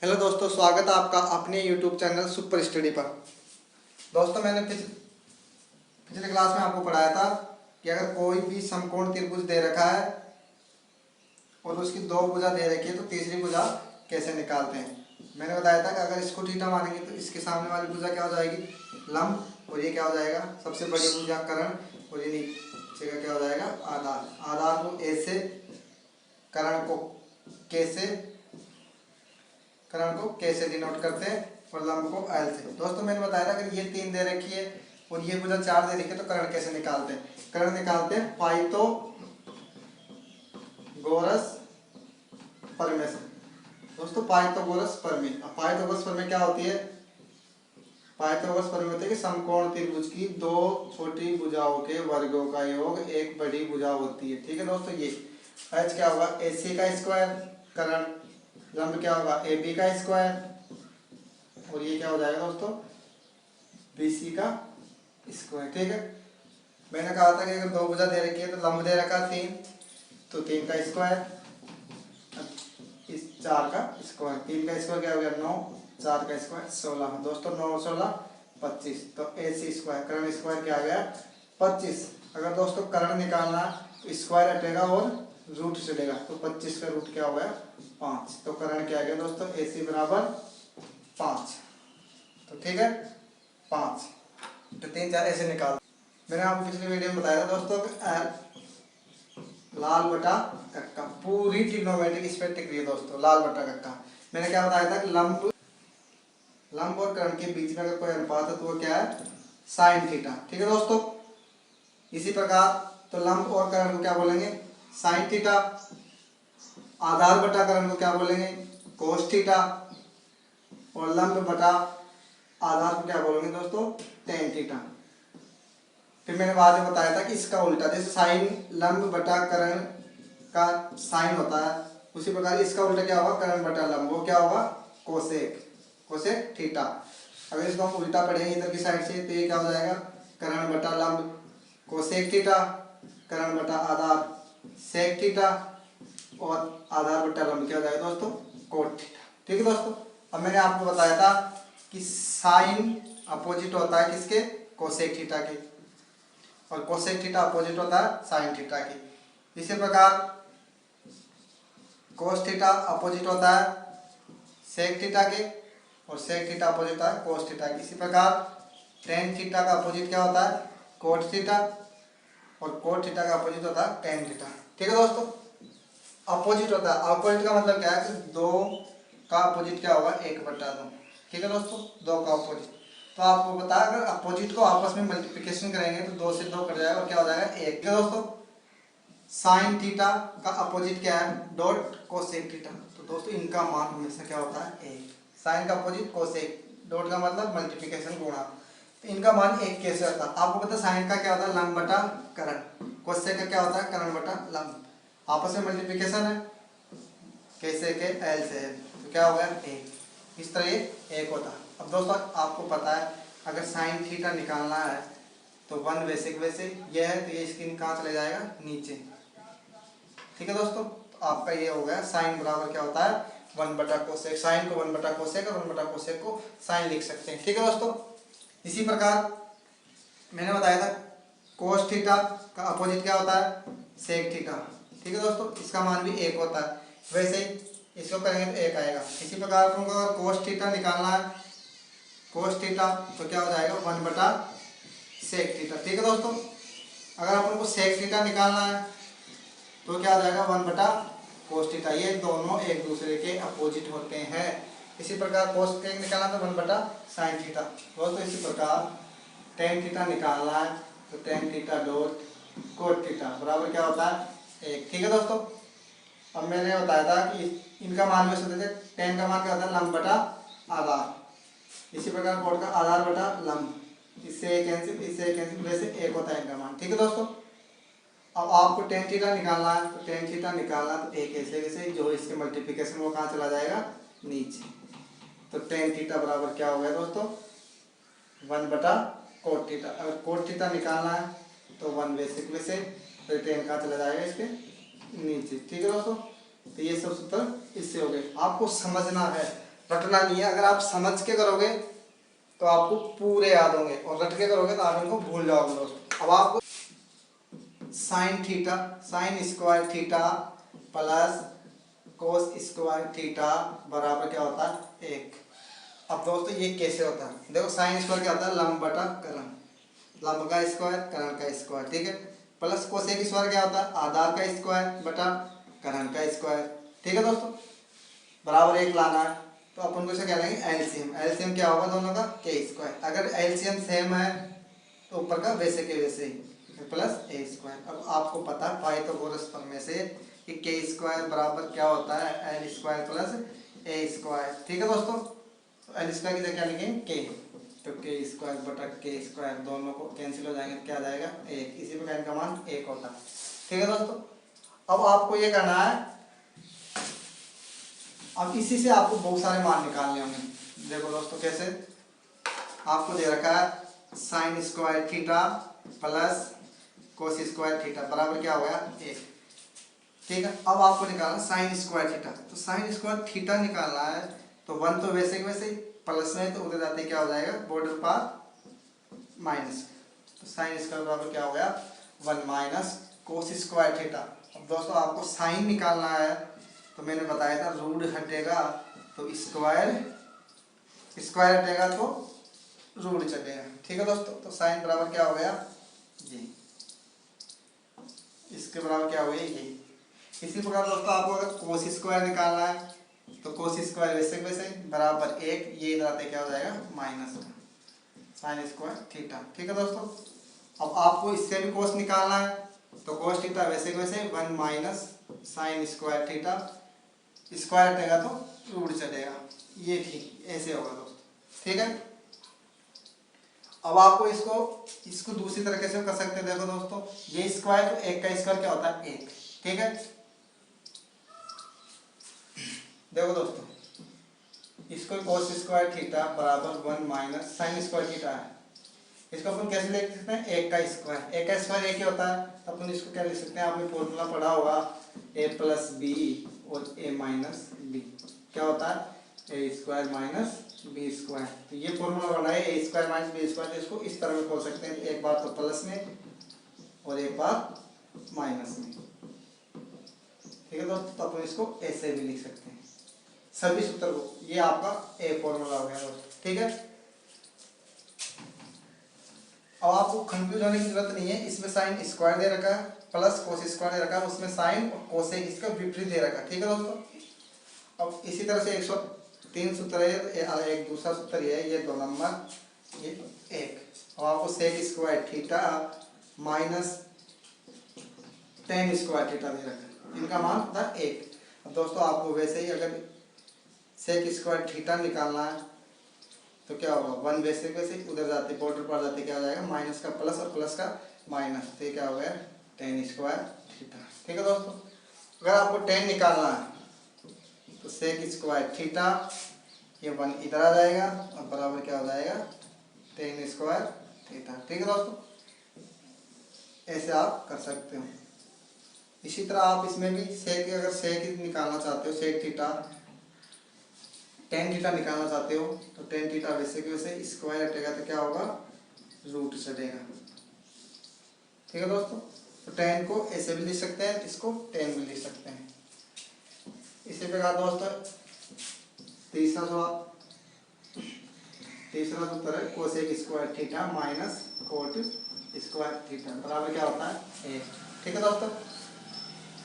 Hello दोस्तों, स्वागत है आपका अपने यूट्यूब चैनल सुपर स्टडी पर। दोस्तों, मैंने पिछले क्लास में आपको पढ़ाया था कि अगर कोई भी समकोण त्रिभुज दे रखा है और उसकी दो भुजा दे रखी है तो तीसरी भुजा कैसे निकालते हैं। मैंने बताया था कि अगर इसको थीटा मानेंगे तो इसके सामने वाली भुजा क्या हो जाएगी, लंब, और ये क्या हो जाएगा, सबसे बड़ी भुजा कर्ण, और ये नीचे का क्या हो जाएगा, आधार। आधार को ए से, कर्ण को कैसे डिनोट करते हैं और लंब को एल से। दोस्तों, मैंने बताया था अगर ये 3 दे रखी है और ये भुजा 4 दे रखी है तो कर्ण कैसे निकालते हैं। कर्ण निकालते हैं पाइथागोरस प्रमेय से। दोस्तों, पाइथागोरस प्रमेय, पाइथागोरस प्रमेय क्या होती है? पाइथागोरस प्रमेय होती है कि समकोण त्रिभुज की दो छोटी भुजाओं के वर्गों का योग एक बड़ी भुजा होती है। ठीक है दोस्तों, ये एच क्या होगा, AC का स्क्वायर, कर्ण, लंब क्या होगा, AB का स्क्वायर, और ये क्या हो जाएगा दोस्तों, BC का स्क्वायर। ठीक है, मैंने कहा था कि अगर दो भुजा दे रखी है तो लंब दे रखा 3, तो 3 का स्क्वायर, इस 4 का स्क्वायर, 3 का स्क्वायर क्या हो गया 9, 4 का स्क्वायर 16। दोस्तों 9 और 16 25, तो AC स्क्वायर, कर्ण स्क्वायर क्या आ गया 25। अगर दोस्तों कर्ण निकालना तो स्क्वायर हटेगा और रूट चलेगा, तो 25 का रूट क्या हो गया 5। तो कर्ण क्या आ गया दोस्तों, AC बराबर 5। तो ठीक है 5, तो 3 4 ऐसे निकाल। मैंने आपको पिछले वीडियो में बताया था दोस्तों लाल बटा कक्का, पूरी ट्रिग्नोमेट्रिक इस पर टिक रही है दोस्तों, लाल बटा कक्का। मैंने क्या बताया था कि लंब और कर्ण के बीच में अगर कोई अनुपात है तो वो क्या है, साइन थीटा। ठीक है दोस्तों, इसी प्रकार तो लंब और कर्ण को क्या बोलेंगे, साइन थीटा। आधार बटा कर्ण को क्या बोलेंगे, कोस थीटा। और लंब बटा आधार को क्या बोलेंगे दोस्तों, टेन थीटा। फिर मैंने बाद में बताया था कि इसका उल्टा, जैसे साइन लंब बटा कर्ण का साइन होता है, उसी प्रकार इसका उल्टा क्या होगा, कर्ण बटा लंब, वो क्या होगा कोसेक थीटा। अगर इसको हम उल्टा पढ़ेंगे इधर की साइड से तो ये क्या हो जाएगा, कर्ण बटा लंब कोसेक थीटा, कर्ण बटा आधार सेक थीटा, और आधार बटा लंब क्या हो जाएगा दोस्तों, कोट थीटा। ठीक है दोस्तों, अब मैंने आपको बताया था कि साइन अपोजिट होता है किसके, कोसेक थीटा के, और कोसेक थीटा अपोजिट होता है साइन थीटा की। इसी प्रकार कोस थीटा अपोजिट होता है सेक थीटा के, और सेक थीटा अपोजिट होता है कोस थीटा के। इसी प्रकार टेन थीटा का अपोजिट क्या होता है, कोट थीटा, और कोट थीटा का अपोजिट होता है टेन थीटा। ठीक है दोस्तों, अपोजिट होता है, अपोजिट का मतलब क्या है कि दो का अपोजिट क्या होगा, 1/2। ठीक है दोस्तों, दो का अपोजिट। तो आपको पता है अगर अपोजिट को आपस में मल्टीप्लिकेशन करेंगे तो 2 से 2 कट जाएगा और क्या हो जाएगा 1। क्या दोस्तों, साइन थीटा का अपोजिट क्या है, डॉट कोसेक थीटा। तो दोस्तों इनका मान हमेशा क्या होता है 1। साइन का अपोजिट कोसेक, डॉट का मतलब मल्टीप्लिकेशन गुणा, तो इनका मान 1 कैसे होता है आपको पता है। साइन का क्या होता है, लंब बटा कर्ण, कोसेक का क्या होता है, कर्ण बटा लंब। आपस में मल्टीप्लिकेशन है, कैसे के एल से है, तो क्या हो गया 1। इस तरह ये 1 होता है। अब दोस्तों आपको पता है अगर साइन थीटा निकालना है तो 1 वैसे यह है तो ये स्क्रीन कहाँ चले जाएगा, नीचे। ठीक है दोस्तों, तो आपका ये हो गया साइन बराबर क्या होता है 1/कोसेक। साइन को 1/कोसेक और 1/कोसेक को साइन लिख सकते हैं। ठीक है दोस्तों, इसी प्रकार मैंने बताया था कोस थीटा का अपोजिट क्या होता है, सेक थीटा। ठीक है दोस्तों, इसका मान भी 1 होता है, वैसे ही इसको करेंगे तो 1 आएगा। इसी प्रकार अपन को अगर कोस थीटा निकालना है, कोस थीटा तो क्या हो जाएगा 1/सेक थीटा। ठीक है दोस्तों, अगर अपन को सेक थीटा निकालना है तो क्या हो जाएगा 1/कोस थीटा। ये दोनों एक दूसरे के अपोजिट होते हैं। इसी प्रकार कोस सेक निकालना तो 1/साइन थीटा। दोस्तों इसी प्रकार टेन थीटा निकालना है तो tan theta dot cot theta बराबर क्या होता है 1। ठीक है दोस्तों, अब मैंने बताया था कि इनका मान भी होते थे। टेन का मान क्या होता है, लंब बटा आधार। इसी प्रकार कोट का आधार बटा लंब, इससे कैंसिल इससे कैंसिल, वैसे 1 होता है इनका मान। ठीक है दोस्तों, अब आपको टेन थीटा निकालना है तो टेन थीटा निकालना तो 1 ऐसे जो इसके मल्टीप्लिकेशन वो कहाँ चला जाएगा, नीचे। तो टेन थीटा बराबर क्या हो गया दोस्तों 1/कोट थीटा। अगर कोट थीटा निकालना है तो 1 वैसे तो टेन कहाँ चला जाएगा, इसके नीचे। ठीक है दोस्तों, तो ये सब सूत्र इससे हो गए। आपको समझना है रटना नहीं है। अगर आप समझ के करोगे तो आपको पूरे याद होंगे, और रट के करोगे तो आप इनको भूल जाओगे दोस्तों। अब आपको sine theta, sine square theta plus cos square theta बराबर क्या होता है 1। अब दोस्तों ये कैसे होता है, देखो साइन स्क्वायर क्या होता है लंब बटा करण, लंब का स्क्वायर करण का स्क्वायर, ठीक है। प्लस कोसेक स्क्वायर क्या होता है आधार का स्क्वायर बटा करण का स्क्वायर, ठीक है दोस्तों। बराबर 1 लाना है तो अपन को इसे कह देंगे एलसीएम। एलसीएम क्या होगा दोनों का के स्क्वायर। अगर एलसीएम सेम है तो ऊपर का वैसे के वैसे ही प्लस ए स्क्वायर। अब आपको पता है पाइथागोरस प्रमेय से कि के स्क्वायर बराबर क्या होता है एल स्क्वायर प्लस ए स्क्वायर, ठीक है दोस्तों। तो एल स्क्वायर की जगह क्या लिखेंगे के, तो के स्क्वायर बटा के स्क्वायर दोनों को कैंसिल हो जाएंगे, क्या आ जाएगा 1। इसी प्रकार इनका मान 1 होता है, ठीक है दोस्तों। अब आपको ये करना है, अब इसी से आपको बहुत सारे मान निकालने होंगे। देखो दोस्तों कैसे, आपको दे रखा है sine square theta plus cos square theta बराबर क्या हो गया 1, ठीक है। अब आपको निकालना साइन स्क्वायर थीटा, तो साइन स्क्वायर थीटा निकालना है तो 1 तो वैसे के वैसे ही, प्लस में तो उधर जाते क्या हो जाएगा बॉर्डर पार माइनस, तो साइन स्क्वायर बराबर क्या हो गया 1 माइनस कोस स्क्वायर थीटा। अब दोस्तों आपको साइन निकालना है तो मैंने बताया था रूट हटेगा तो स्क्वायर, स्क्वायर हटेगा तो रूट चलेगा, ठीक है दोस्तों। तो साइन बराबर क्या हो गया ये, इसके बराबर क्या हो गया ये। इसी प्रकार दोस्तों आपको अगर कोस स्क्वायर निकालना है तो कोस स्क्वायर वैसे वैसे बराबर 1, ये इधर आते क्या हो जाएगा माइनस साइन स्क्वायर थीटा, ठीक है दोस्तों। अब आपको इससे भी कोस निकालना है तो कोस थीटा वैसे वैसे 1 minus sine square theta, square हटेगा तो रूट चलेगा, ये ठीक ऐसे होगा दोस्तों, ठीक है। अब आपको इसको दूसरी तरीके से कर सकते हैं। देखो दोस्तों ये स्क्वायर तो 1 का स्क्वायर क्या होता है 1, ठीक है। देखो दोस्तों इसको कोस स्क्वायर थीटा बराबर 1 माइनस साइन स्क्वायर थीटा है, इसको अपन कैसे लिख सकते हैं 1 का स्क्वायर। 1 का स्क्वायर 1 ही होता है तो अपन इसको क्या लिख सकते हैं, आपने फॉर्मूला पढ़ा होगा a प्लस बी और a माइनस बी क्या होता है ए स्क्वायर माइनस बी स्क्वायर। तो ये फॉर्मूला बना है ए स्क्वायर माइनस बी स्क्वायर, तो इसको इस तरह में खोल सकते हैं, एक बार तो प्लस में और एक बार माइनस में, ठीक है दोस्तों। तो अपन इसको ऐसे भी लिख सकते हैं सभी सूत्र को, ये आपका ए फॉर्मूला हो गया दोस्तों, ठीक है। अब आपको कंफ्यूज होने की जरूरत नहीं है, इसमें साइन स्क्वायर दे रखा है प्लस कोस स्क्वायर दे रखा है, उसमें साइन और कोसेक इसका विपरीत दे रखा है, ठीक है दोस्तों। अब इसी तरह से 103 सूत्र है, एक दूसरा सूत्र है ये 2 नंबर ये 1। अब आपको sec square theta minus ten square theta दे रखा है, इनका मान था 1। अब दोस्तों आपको वैसे ही अगर सेक स्क्वायर थीटा निकालना है तो क्या होगा 1 वैसे वैसे उधर जाते बॉर्डर पर जाते क्या हो जाएगा माइनस का प्लस और प्लस का माइनस, तो क्या हो गया टेन स्क्वायर थीटा, ठीक है दोस्तों। अगर आपको टेन निकालना है तो सेक स्क्वायर थीटा ये 1 इधर आ जाएगा और बराबर क्या हो जाएगा टेन स्क्वायर थीटा, ठीक है दोस्तों। ऐसे आप कर सकते हो। इसी तरह आप इसमें भी सेक, अगर सेक निकालना चाहते हो सेक थीटा टेन थीटा निकालना चाहते हो तो टेन थीटा वैसे के वैसे स्क्वायर हटेगा तो क्या होगा रूट चलेगा, ठीक है दोस्तों। तो टेन को ऐसे भी लिख सकते हैं, इसको टेन भी लिख सकते हैं। इसी प्रकार दोस्तों तीसरा सूत्र है cosec square theta minus cot square theta बराबर क्या होता है 1, ठीक है दोस्तों।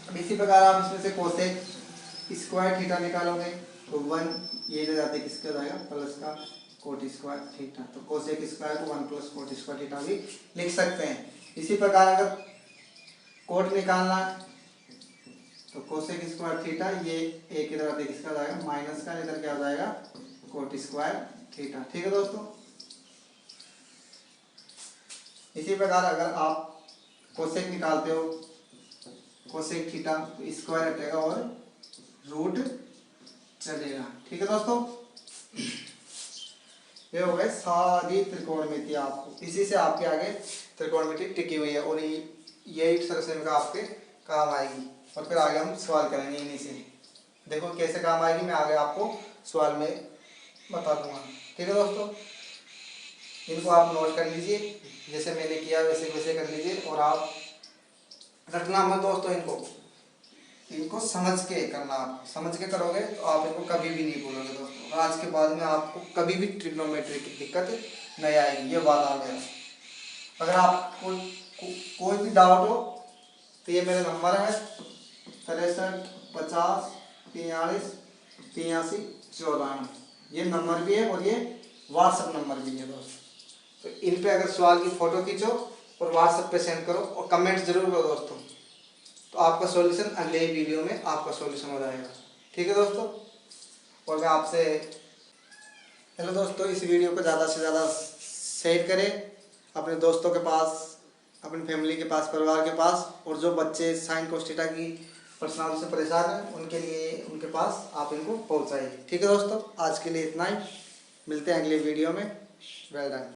अब इसी प्रकार आप इसमें से कोसेक स्क्वायर थीटा निकालोगे तो 1 ये ले जाते किसका जाएगा प्लस का कोट स्क्वायर थीटा, तो कोसेक स्क्वायर को 1 प्लस कोट स्क्वायर थीटा भी लिख सकते हैं। इसी प्रकार अगर कोट निकालना तो कोसेक स्क्वायर थीटा ये एक इधर आते किसका जाएगा माइनस का, इधर क्या हो जाएगा कोट स्क्वायर थीटा, ठीक है दोस्तों। इसी प्रकार अगर आप कोसेक निकालते हो कोसेक थीटा तो स्क्वायर हटेगा और रूट चलेगा, ठीक है दोस्तों। ये हो गए सारी त्रिकोणमिति, आपको इसी से आपके आगे त्रिकोणमिति टिकी हुई है और यही सरसम का आपके काम आएगी। और फिर आगे हम सवाल करेंगे इन्हीं से, देखो कैसे काम आएगी मैं आगे आपको सवाल में बता दूंगा। ठीक है दोस्तों, इनको आप नोट कर लीजिए, जैसे मैंने किया वैसे वैसे कर लीजिए। और आप रटना मत दोस्तों, इनको समझ के करना। आप समझ के करोगे तो आप इनको कभी भी नहीं भूलोगे दोस्तों। आज के बाद में आपको कभी भी ट्रिग्नोमेट्री की दिक्कत नहीं आएगी, ये वादा मेरा। अगर आपको कोई भी डाउट हो तो ये मेरा नंबर है 63 50 43 83 94। ये नंबर भी है और ये व्हाट्सएप नंबर भी है दोस्तों। तो इन पे अगर सवाल की फ़ोटो खींचो और व्हाट्सएप पे सेंड करो और कमेंट जरूर करो दोस्तों, तो आपका सॉल्यूशन अगले ही वीडियो में आपका सॉल्यूशन हो जाएगा। ठीक है दोस्तों, और मैं आपसे, हेलो दोस्तों, इस वीडियो को ज़्यादा से ज़्यादा शेयर करें अपने दोस्तों के पास, अपनी फैमिली के पास, परिवार के पास। और जो बच्चे साइन कोस थीटा की प्रश्नावली से परेशान हैं उनके लिए, उनके पास आप इनको पहुंचाइए। ठीक है दोस्तों, आज के लिए इतना ही, मिलते हैं अगले वीडियो में। Well done.